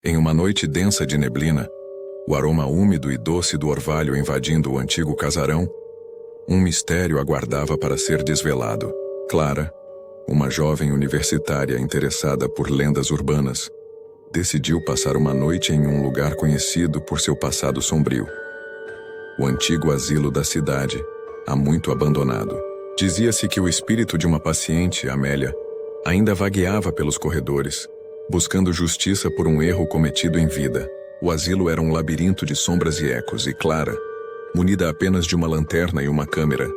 Em uma noite densa de neblina, o aroma úmido e doce do orvalho invadindo o antigo casarão, um mistério aguardava para ser desvelado. Clara, uma jovem universitária interessada por lendas urbanas, decidiu passar uma noite em um lugar conhecido por seu passado sombrio. O antigo asilo da cidade, há muito abandonado. Dizia-se que o espírito de uma paciente, Amélia, ainda vagueava pelos corredores, buscando justiça por um erro cometido em vida. O asilo era um labirinto de sombras e ecos, e Clara, munida apenas de uma lanterna e uma câmera,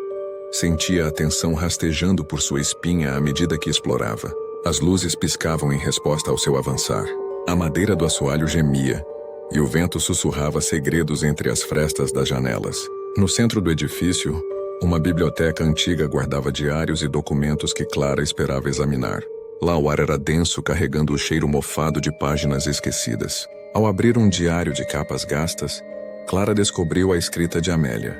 sentia a tensão rastejando por sua espinha à medida que explorava. As luzes piscavam em resposta ao seu avançar. A madeira do assoalho gemia, e o vento sussurrava segredos entre as frestas das janelas. No centro do edifício, uma biblioteca antiga guardava diários e documentos que Clara esperava examinar. Lá o ar era denso, carregando o cheiro mofado de páginas esquecidas. Ao abrir um diário de capas gastas, Clara descobriu a escrita de Amélia,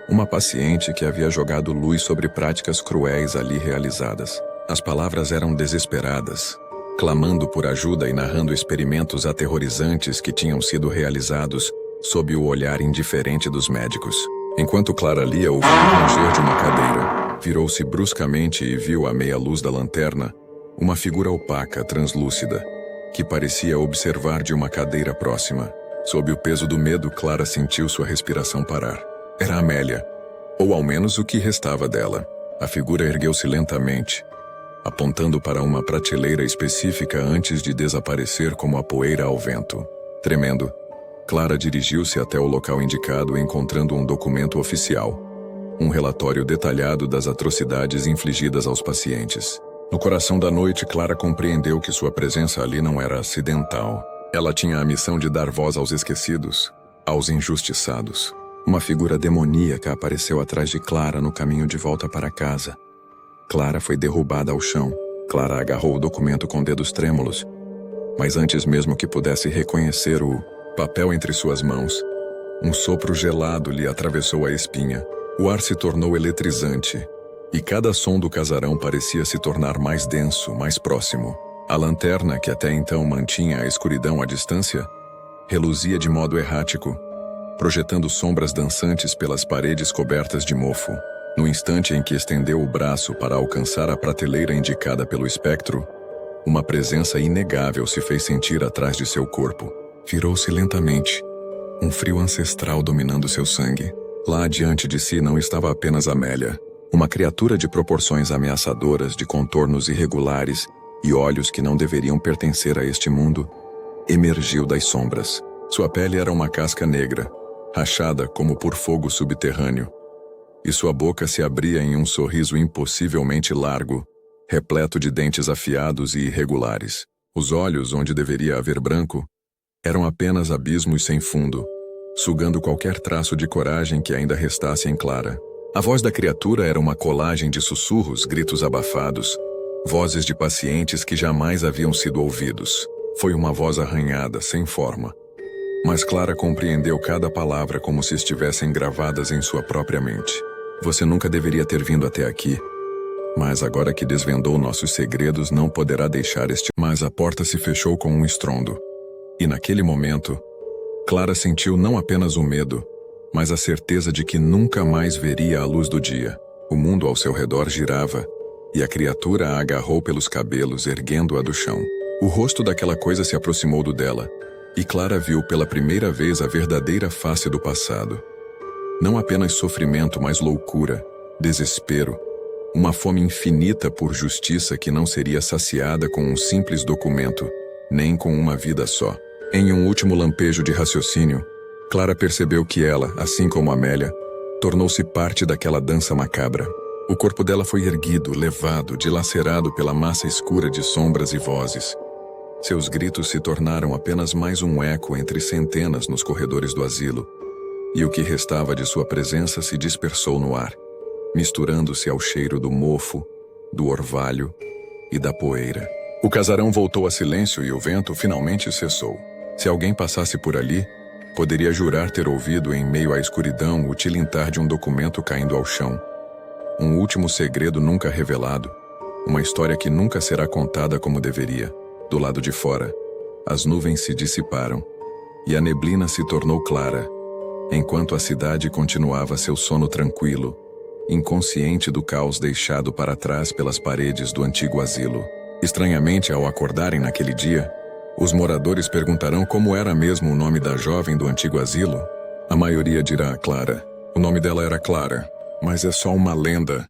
uma paciente que havia jogado luz sobre práticas cruéis ali realizadas. As palavras eram desesperadas, clamando por ajuda e narrando experimentos aterrorizantes que tinham sido realizados sob o olhar indiferente dos médicos. Enquanto Clara lia, ouviu o ranger de uma cadeira. Virou-se bruscamente e viu à meia luz da lanterna uma figura opaca, translúcida, que parecia observar de uma cadeira próxima. Sob o peso do medo, Clara sentiu sua respiração parar. Era Amélia, ou ao menos o que restava dela. A figura ergueu-se lentamente, apontando para uma prateleira específica antes de desaparecer como a poeira ao vento. Tremendo, Clara dirigiu-se até o local indicado, encontrando um documento oficial, um relatório detalhado das atrocidades infligidas aos pacientes. No coração da noite, Clara compreendeu que sua presença ali não era acidental. Ela tinha a missão de dar voz aos esquecidos, aos injustiçados. Uma figura demoníaca apareceu atrás de Clara no caminho de volta para casa. Clara foi derrubada ao chão. Clara agarrou o documento com dedos trêmulos, mas antes mesmo que pudesse reconhecer o papel entre suas mãos, um sopro gelado lhe atravessou a espinha. O ar se tornou eletrizante, e cada som do casarão parecia se tornar mais denso, mais próximo. A lanterna, que até então mantinha a escuridão à distância, reluzia de modo errático, projetando sombras dançantes pelas paredes cobertas de mofo. No instante em que estendeu o braço para alcançar a prateleira indicada pelo espectro, uma presença inegável se fez sentir atrás de seu corpo. Virou-se lentamente, um frio ancestral dominando seu sangue. Lá diante de si não estava apenas Amélia, uma criatura de proporções ameaçadoras, de contornos irregulares e olhos que não deveriam pertencer a este mundo, emergiu das sombras. Sua pele era uma casca negra, rachada como por fogo subterrâneo, e sua boca se abria em um sorriso impossivelmente largo, repleto de dentes afiados e irregulares. Os olhos, onde deveria haver branco, eram apenas abismos sem fundo, sugando qualquer traço de coragem que ainda restasse em Clara. A voz da criatura era uma colagem de sussurros, gritos abafados, vozes de pacientes que jamais haviam sido ouvidos. Foi uma voz arranhada, sem forma, mas Clara compreendeu cada palavra como se estivessem gravadas em sua própria mente. Você nunca deveria ter vindo até aqui, mas agora que desvendou nossos segredos não poderá deixar este... Mas a porta se fechou com um estrondo, e naquele momento, Clara sentiu não apenas o medo, mas a certeza de que nunca mais veria a luz do dia. O mundo ao seu redor girava, e a criatura a agarrou pelos cabelos, erguendo-a do chão. O rosto daquela coisa se aproximou do dela, e Clara viu pela primeira vez a verdadeira face do passado. Não apenas sofrimento, mas loucura, desespero, uma fome infinita por justiça que não seria saciada com um simples documento, nem com uma vida só. Em um último lampejo de raciocínio, Clara percebeu que ela, assim como Amélia, tornou-se parte daquela dança macabra. O corpo dela foi erguido, levado, dilacerado pela massa escura de sombras e vozes. Seus gritos se tornaram apenas mais um eco entre centenas nos corredores do asilo, e o que restava de sua presença se dispersou no ar, misturando-se ao cheiro do mofo, do orvalho e da poeira. O casarão voltou a silêncio e o vento finalmente cessou. Se alguém passasse por ali, poderia jurar ter ouvido em meio à escuridão o tilintar de um documento caindo ao chão. Um último segredo nunca revelado, uma história que nunca será contada como deveria. Do lado de fora, As nuvens se dissiparam, e a neblina se tornou clara, enquanto a cidade continuava seu sono tranquilo, inconsciente do caos deixado para trás pelas paredes do antigo asilo. Estranhamente, ao acordarem naquele dia, os moradores perguntarão como era mesmo o nome da jovem do antigo asilo. A maioria dirá Clara. O nome dela era Clara, mas é só uma lenda.